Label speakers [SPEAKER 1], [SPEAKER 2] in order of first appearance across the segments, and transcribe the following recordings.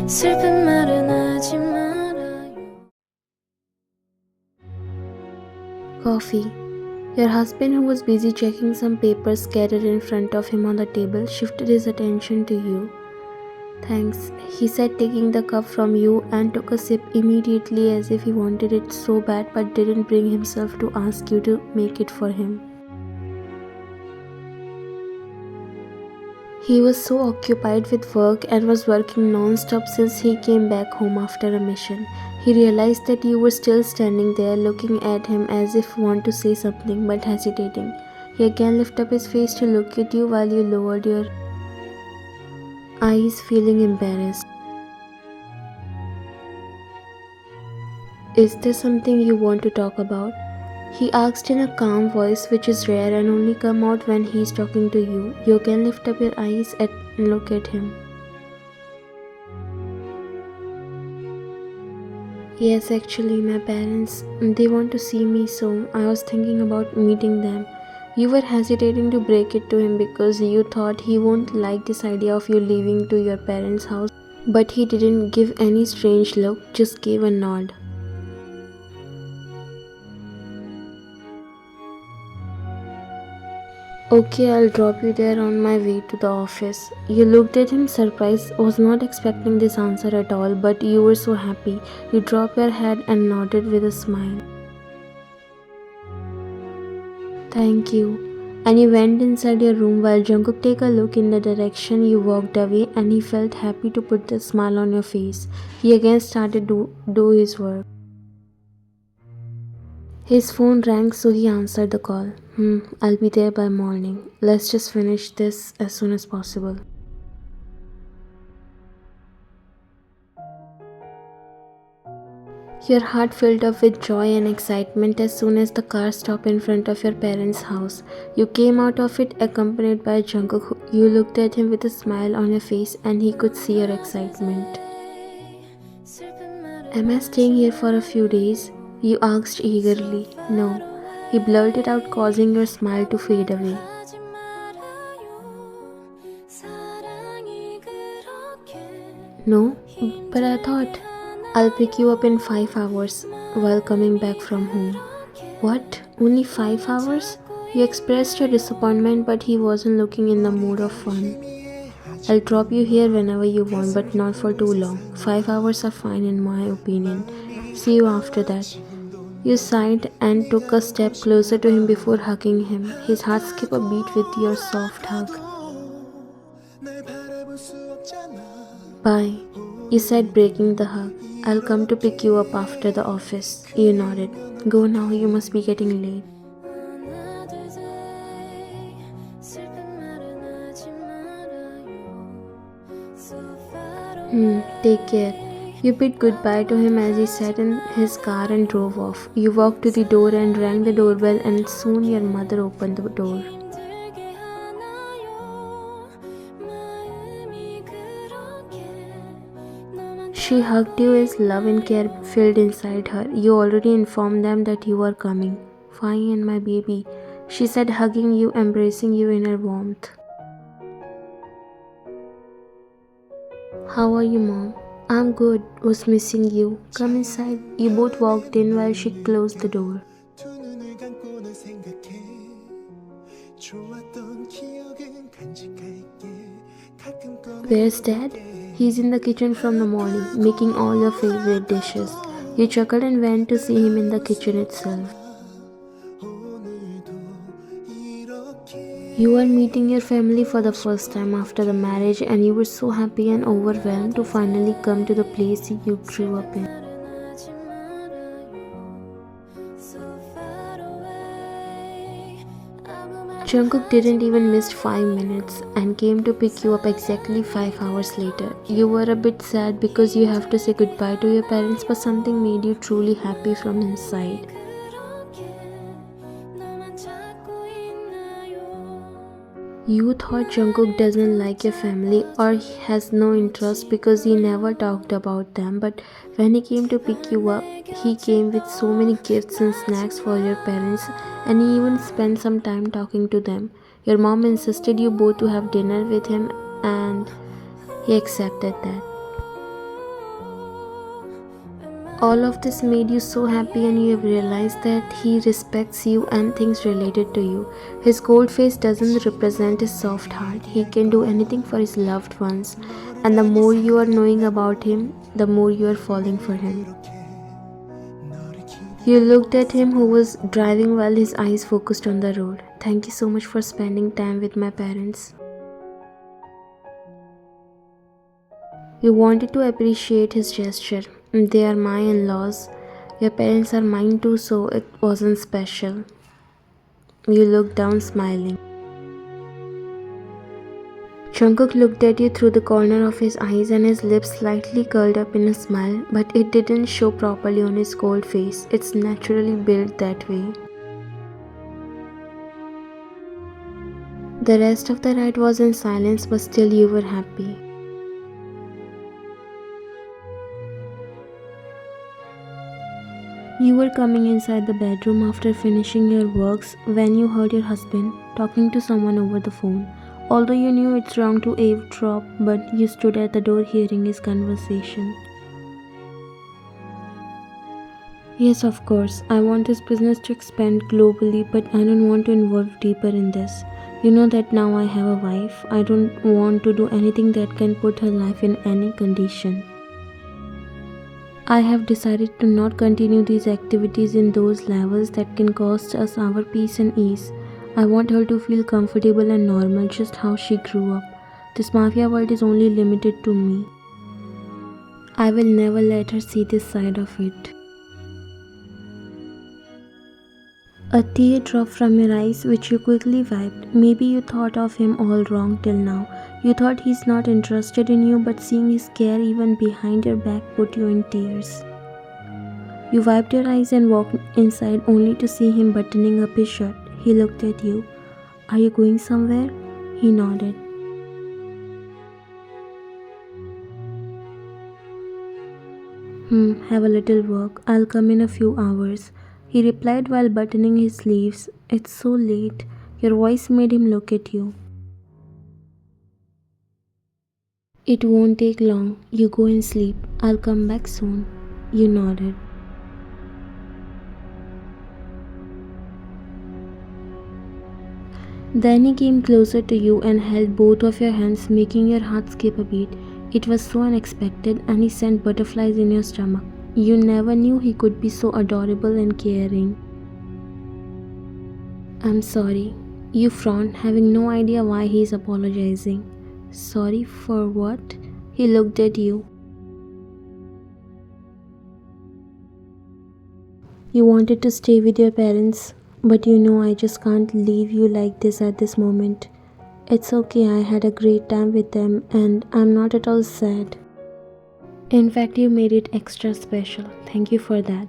[SPEAKER 1] 슬픈 말은 하지 말아요.
[SPEAKER 2] Coffee. Your husband, who was busy checking some papers scattered in front of him on the table, shifted his attention to you. Thanks, he said, taking the cup from you, and took a sip immediately as if he wanted it so bad but didn't bring himself to ask you to make it for him. He was so occupied with work and was working non-stop since he came back home after a mission. He realized that you were still standing there looking at him as if want to say something but hesitating. He again lifted up his face to look at you while you lowered your eyes, feeling embarrassed. Is there something you want to talk about? He asked in a calm voice, which is rare and only come out when he is talking to you. You can lift up your eyes and look at him. Yes, actually, my parents, they want to see me, so I was thinking about meeting them. You were hesitating to break it to him because you thought he won't like this idea of you leaving to your parents' house, but he didn't give any strange look, just gave a nod. Okay, I'll drop you there on my way to the office. You looked at him surprised, was not expecting this answer at all, but you were so happy. You dropped your head and nodded with a smile. Thank you. And you went inside your room while Jungkook took a look in the direction you walked away, and he felt happy to put the smile on your face. He again started to do his work. His phone rang, so he answered the call. I'll be there by morning. Let's just finish this as soon as possible. Your heart filled up with joy and excitement as soon as the car stopped in front of your parents' house. You came out of it accompanied by Jungkook. You looked at him with a smile on your face and he could see your excitement. Am I staying here for a few days? You asked eagerly. No. He blurted out, causing your smile to fade away. No, but I thought I'll pick you up in 5 hours while coming back from home. What? Only 5 hours? You expressed your disappointment, but he wasn't looking in the mood of fun. I'll drop you here whenever you want, but not for too long. 5 hours are fine in my opinion. See you after that. You sighed and took a step closer to him before hugging him. His heart skipped a beat with your soft hug. Bye, you said, breaking the hug. I'll come to pick you up after the office. You nodded. Go now, you must be getting late. Take care. You bid goodbye to him as he sat in his car and drove off. You walked to the door and rang the doorbell, and soon your mother opened the door. She hugged you as love and care filled inside her. You already informed them that you were coming. Fine, and my baby, she said, hugging you, embracing you in her warmth. How are you, Mom? I'm good. Was missing you. Come inside. You both walked in while she closed the door. Where's Dad? He's in the kitchen from the morning, making all your favorite dishes. You chuckled and went to see him in the kitchen itself. You were meeting your family for the first time after the marriage, and you were so happy and overwhelmed to finally come to the place you grew up in. Jungkook didn't even miss 5 minutes and came to pick you up exactly 5 hours later. You were a bit sad because you have to say goodbye to your parents, but something made you truly happy from inside. You thought Jungkook doesn't like your family or he has no interest because he never talked about them, but when he came to pick you up, he came with so many gifts and snacks for your parents, and he even spent some time talking to them. Your mom insisted you both to have dinner with him, and he accepted that. All of this made you so happy and you have realized that he respects you and things related to you. His cold face doesn't represent his soft heart. He can do anything for his loved ones. And the more you are knowing about him, the more you are falling for him. You looked at him who was driving while his eyes focused on the road. Thank you so much for spending time with my parents. You wanted to appreciate his gesture. They are my in-laws. Your parents are mine too, so it wasn't special. You looked down smiling. Jungkook looked at you through the corner of his eyes and his lips slightly curled up in a smile, but it didn't show properly on his cold face. It's naturally built that way. The rest of the ride was in silence, but still you were happy. You were coming inside the bedroom after finishing your works when you heard your husband talking to someone over the phone. Although you knew it's wrong to eavesdrop, but you stood at the door hearing his conversation. Yes, of course, I want this business to expand globally, but I don't want to involve deeper in this. You know that now I have a wife. I don't want to do anything that can put her life in any condition. I have decided to not continue these activities in those levels that can cost us our peace and ease. I want her to feel comfortable and normal just how she grew up. This mafia world is only limited to me. I will never let her see this side of it. A tear dropped from your eyes, which you quickly wiped. Maybe you thought of him all wrong till now. You thought he's not interested in you, but seeing his care even behind your back put you in tears. You wiped your eyes and walked inside only to see him buttoning up his shirt. He looked at you. Are you going somewhere? He nodded. Have a little work. I'll come in a few hours. He replied while buttoning his sleeves. It's so late. Your voice made him look at you. It won't take long. You go and sleep. I'll come back soon. You nodded. Then he came closer to you and held both of your hands, making your heart skip a beat. It was so unexpected, and he sent butterflies in your stomach. You never knew he could be so adorable and caring. I'm sorry. You frowned, having no idea why he is apologizing. Sorry for what? He looked at you. You wanted to stay with your parents, but you know I just can't leave you like this at this moment. It's okay, I had a great time with them and I'm not at all sad. In fact, you made it extra special. Thank you for that.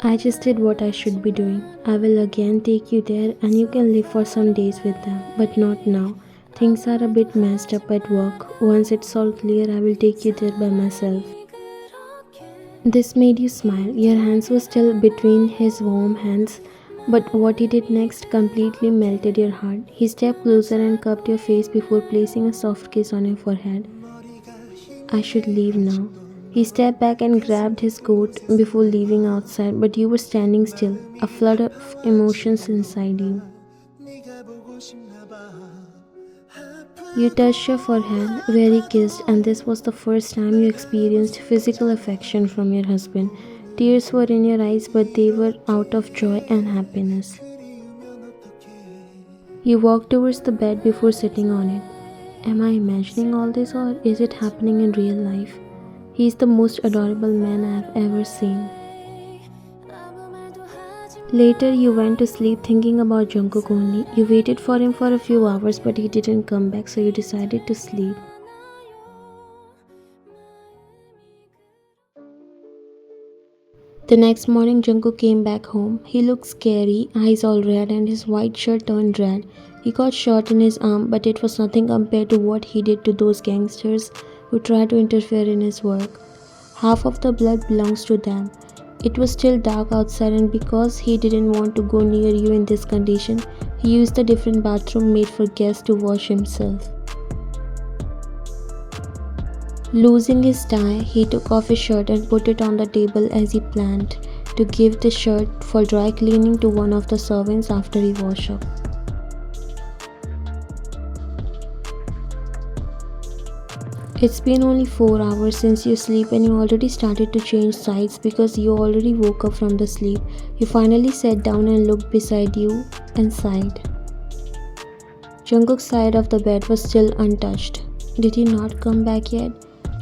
[SPEAKER 2] I just did what I should be doing. I will again take you there and you can live for some days with them, but not now. Things are a bit messed up at work. Once it's all clear, I will take you there by myself. This made you smile. Your hands were still between his warm hands, but what he did next completely melted your heart. He stepped closer and cupped your face before placing a soft kiss on your forehead. I should leave now. He stepped back and grabbed his coat before leaving outside, but you were standing still, a flood of emotions inside you. You touched your forehead, where he kissed, and this was the first time you experienced physical affection from your husband. Tears were in your eyes, but they were out of joy and happiness. You walked towards the bed before sitting on it. Am I imagining all this, or is it happening in real life? He is the most adorable man I have ever seen. Later, you went to sleep thinking about Jungkook only. You waited for him for a few hours, but he didn't come back, so you decided to sleep. The next morning, Jungkook came back home. He looked scary, eyes all red, and his white shirt turned red. He got shot in his arm, but it was nothing compared to what he did to those gangsters who tried to interfere in his work. Half of the blood belongs to them. It was still dark outside, and because he didn't want to go near you in this condition, he used a different bathroom made for guests to wash himself. Losing his tie, he took off his shirt and put it on the table as he planned to give the shirt for dry cleaning to one of the servants after he washed up. It's been only 4 hours since you sleep and you already started to change sides because you already woke up from the sleep. You finally sat down and looked beside you and sighed. Jungkook's side of the bed was still untouched. Did he not come back yet?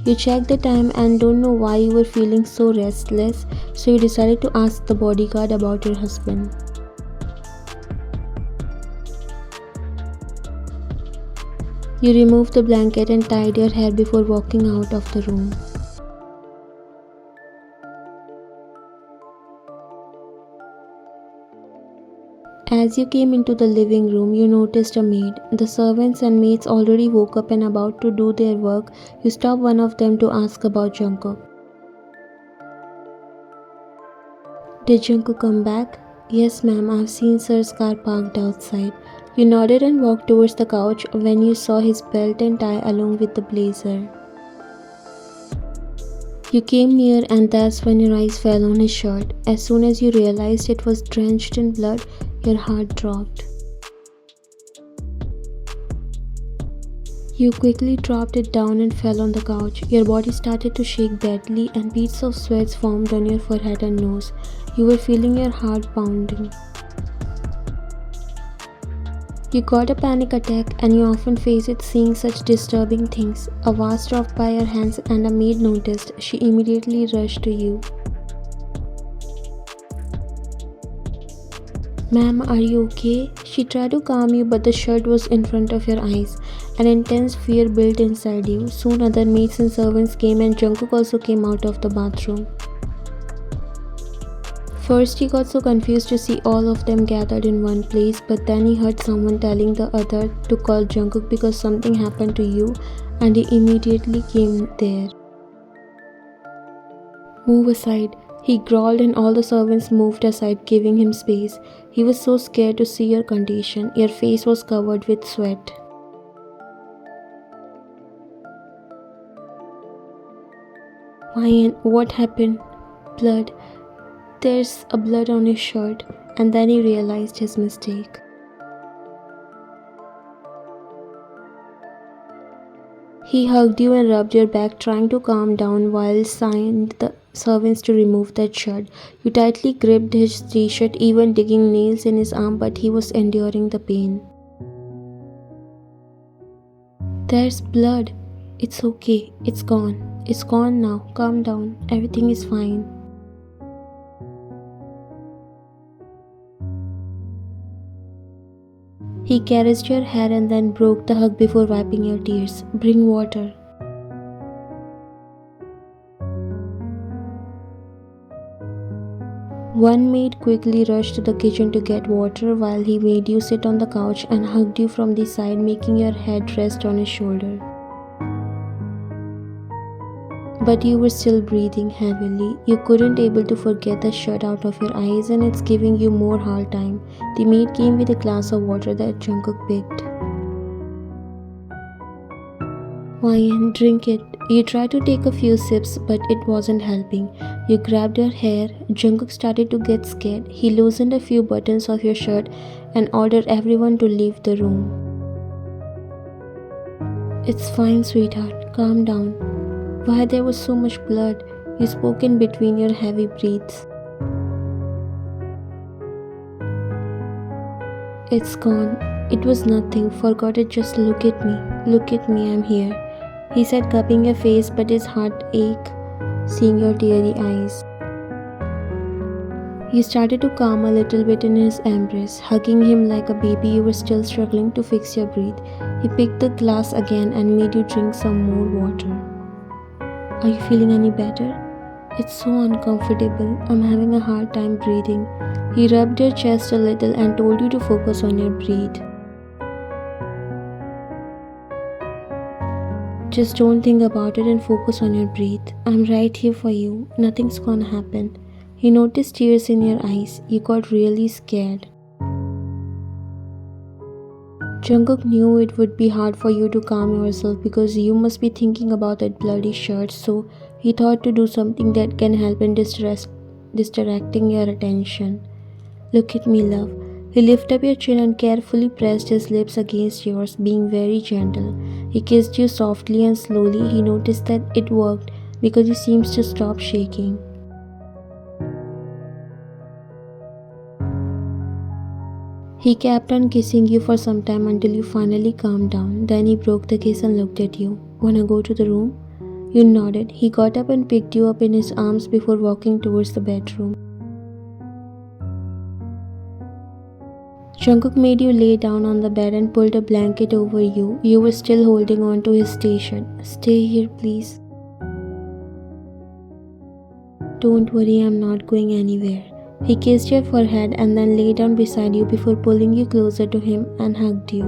[SPEAKER 2] You checked the time and don't know why you were feeling so restless, so you decided to ask the bodyguard about your husband. You removed the blanket and tied your hair before walking out of the room. As you came into the living room, you noticed a maid. The servants and maids already woke up and about to do their work. You stopped one of them to ask about Jungkook. Did Jungkook come back? Yes, ma'am, I've seen Sir's car parked outside. You nodded and walked towards the couch when you saw his belt and tie along with the blazer. You came near and that's when your eyes fell on his shirt. As soon as you realized it was drenched in blood, your heart dropped. You quickly dropped it down and fell on the couch. Your body started to shake badly and beads of sweat formed on your forehead and nose. You were feeling your heart pounding. You got a panic attack and you often face it seeing such disturbing things. A vase dropped by your hands and a maid noticed. She immediately rushed to you. Ma'am, are you okay? She tried to calm you but the shirt was in front of your eyes. An intense fear built inside you. Soon other maids and servants came and Jungkook also came out of the bathroom. First he got so confused to see all of them gathered in one place, but then he heard someone telling the other to call Jungkook because something happened to you and he immediately came there. Move aside. He growled and all the servants moved aside, giving him space. He was so scared to see your condition. Your face was covered with sweat. Ryan, what happened? Blood. There's a blood on his shirt. And then he realized his mistake. He hugged you and rubbed your back, trying to calm down while signed the servants to remove that shirt. You tightly gripped his t-shirt, even digging nails in his arm, but he was enduring the pain. There's blood. It's okay. It's gone. It's gone now. Calm down. Everything is fine. He caressed your hair and then broke the hug before wiping your tears. Bring water. One maid quickly rushed to the kitchen to get water while he made you sit on the couch and hugged you from the side, making your head rest on his shoulder. But you were still breathing heavily. You couldn't able to forget the shirt out of your eyes and it's giving you more hard time. The maid came with a glass of water that Jungkook picked. Ryan, drink it. You tried to take a few sips but it wasn't helping. You grabbed your hair. Jungkook started to get scared. He loosened a few buttons of your shirt and ordered everyone to leave the room. It's fine, sweetheart. Calm down. Why there was so much blood? You spoke in between your heavy breaths. It's gone. It was nothing. Forgot it. Just look at me. Look at me. I'm here. He said, cupping your face, but his heart ached, seeing your teary eyes. You started to calm a little bit in his embrace, hugging him like a baby. You were still struggling to fix your breath. He picked the glass again and made you drink some more water. Are you feeling any better? It's so uncomfortable. I'm having a hard time breathing. He rubbed your chest a little and told you to focus on your breath. Just don't think about it and focus on your breath. I'm right here for you. Nothing's gonna happen. He noticed tears in your eyes. You got really scared. Jungkook knew it would be hard for you to calm yourself because you must be thinking about that bloody shirt, so he thought to do something that can help in distracting your attention. Look at me, love. He lifted up your chin and carefully pressed his lips against yours, being very gentle. He kissed you softly and slowly. He noticed that it worked because you seemed to stop shaking. He kept on kissing you for some time until you finally calmed down. Then he broke the kiss and looked at you. Wanna go to the room? You nodded. He got up and picked you up in his arms before walking towards the bedroom. Jungkook made you lay down on the bed and pulled a blanket over you. You were still holding on to his t-shirt. Stay here, please. Don't worry, I'm not going anywhere. He kissed your forehead and then lay down beside you before pulling you closer to him and hugged you.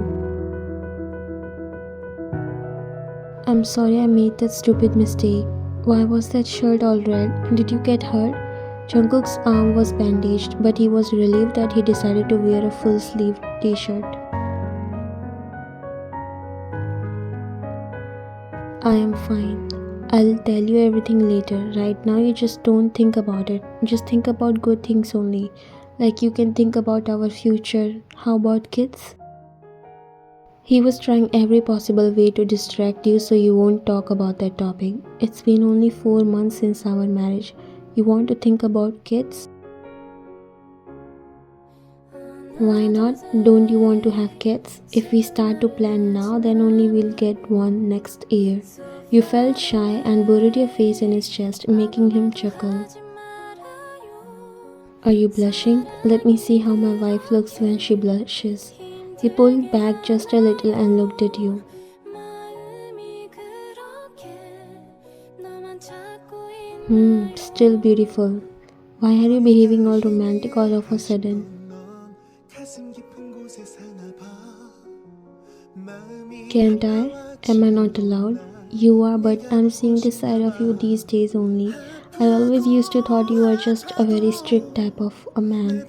[SPEAKER 2] I'm sorry I made that stupid mistake. Why was that shirt all red? Did you get hurt? Jungkook's arm was bandaged, but he was relieved that he decided to wear a full-sleeved t-shirt. I am fine. I'll tell you everything later. Right now you just don't think about it. Just think about good things only. Like you can think about our future. How about kids? He was trying every possible way to distract you so you won't talk about that topic. It's been only 4 months since our marriage. You want to think about kids? Why not? Don't you want to have kids? If we start to plan now, then only we'll get one next year. You felt shy and buried your face in his chest, making him chuckle. Are you blushing? Let me see how my wife looks when she blushes. He pulled back just a little and looked at you. Still beautiful. Why are you behaving all romantic all of a sudden? Can't I? Am I not allowed? You are, but I'm seeing this side of you these days only. I always used to thought you were just a very strict type of a man.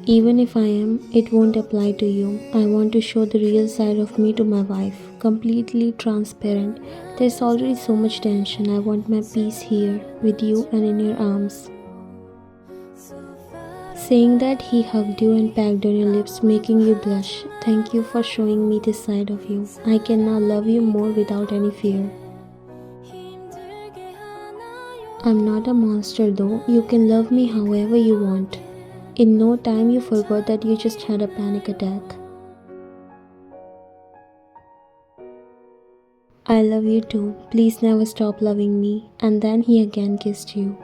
[SPEAKER 2] Even if I am, it won't apply to you. I want to show the real side of me to my wife. Completely transparent. There's already so much tension. I want my peace here, with you and in your arms. Saying that, he hugged you and pecked on your lips, making you blush. Thank you for showing me this side of you. I can now love you more without any fear. I'm not a monster though. You can love me however you want. In no time you forgot that you just had a panic attack. I love you too. Please never stop loving me. And then he again kissed you.